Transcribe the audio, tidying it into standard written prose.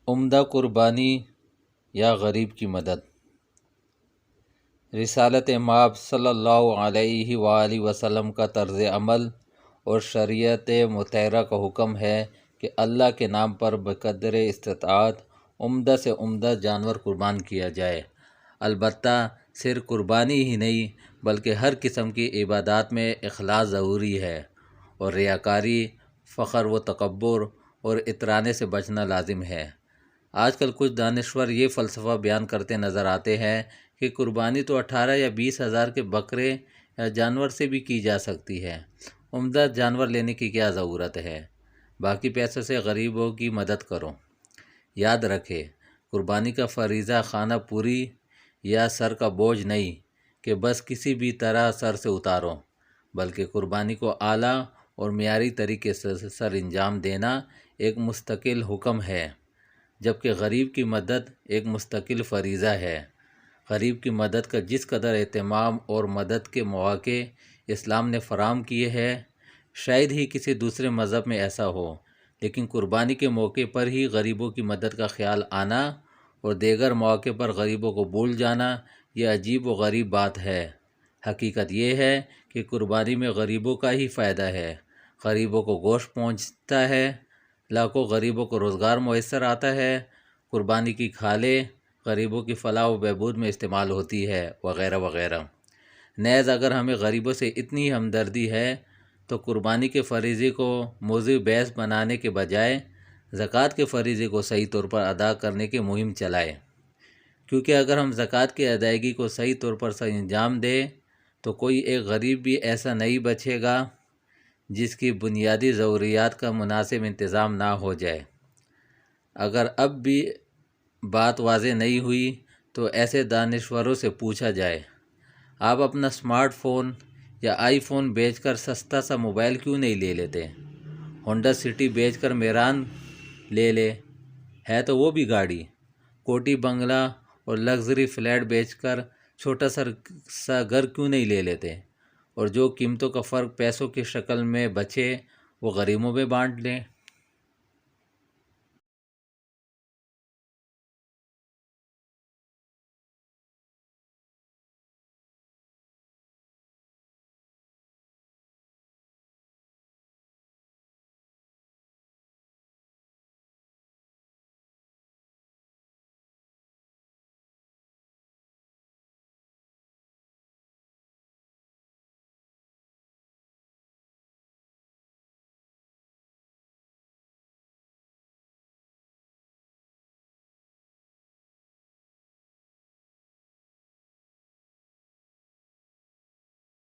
عمدہ قربانی یا غریب کی مدد۔ رسالت مآب صلی اللہ علیہ وآلہ وسلم کا طرز عمل اور شریعت مطہرہ کا حکم ہے کہ اللہ کے نام پر بقدر استطاعت عمدہ سے عمدہ جانور قربان کیا جائے۔ البتہ صرف قربانی ہی نہیں بلکہ ہر قسم کی عبادات میں اخلاص ضروری ہے، اور ریاکاری، فخر و تکبر اور اترانے سے بچنا لازم ہے۔ آج کل کچھ دانشور یہ فلسفہ بیان کرتے نظر آتے ہیں کہ قربانی تو 18 یا 20 ہزار کے بکرے یا جانور سے بھی کی جا سکتی ہے، عمدہ جانور لینے کی کیا ضرورت ہے، باقی پیسوں سے غریبوں کی مدد کرو۔ یاد رکھے، قربانی کا فریضہ خانہ پوری یا سر کا بوجھ نہیں کہ بس کسی بھی طرح سر سے اتارو، بلکہ قربانی کو اعلیٰ اور معیاری طریقے سے سر انجام دینا ایک مستقل حکم ہے، جبکہ غریب کی مدد ایک مستقل فریضہ ہے۔ غریب کی مدد کا جس قدر اہتمام اور مدد کے مواقع اسلام نے فراہم کیے ہیں، شاید ہی کسی دوسرے مذہب میں ایسا ہو، لیکن قربانی کے موقع پر ہی غریبوں کی مدد کا خیال آنا اور دیگر مواقع پر غریبوں کو بھول جانا، یہ عجیب و غریب بات ہے۔ حقیقت یہ ہے کہ قربانی میں غریبوں کا ہی فائدہ ہے، غریبوں کو گوشت پہنچتا ہے، لاکھوں غریبوں کو روزگار میسر آتا ہے، قربانی کی کھالیں غریبوں کی فلاح و بہبود میں استعمال ہوتی ہے، وغیرہ وغیرہ۔ نیز اگر ہمیں غریبوں سے اتنی ہمدردی ہے تو قربانی کے فریضے کو موضوع بحث بنانے کے بجائے زکوٰۃ کے فریضے کو صحیح طور پر ادا کرنے کی مہم چلائیں، کیونکہ اگر ہم زکوٰۃ کی ادائیگی کو صحیح طور پر سر انجام دیں تو کوئی ایک غریب بھی ایسا نہیں بچے گا جس کی بنیادی ضروریات کا مناسب انتظام نہ ہو جائے۔ اگر اب بھی بات واضح نہیں ہوئی تو ایسے دانشوروں سے پوچھا جائے، آپ اپنا اسمارٹ فون یا آئی فون بیچ کر سستا سا موبائل کیوں نہیں لے لیتے؟ ہونڈا سٹی بیچ کر میران لے لے، ہے تو وہ بھی گاڑی۔ کوٹی بنگلہ اور لگژری فلیٹ بیچ کر چھوٹا سا گھر کیوں نہیں لے لیتے، اور جو قیمتوں کا فرق پیسوں کی شکل میں بچے وہ غریبوں میں بانٹ لیں۔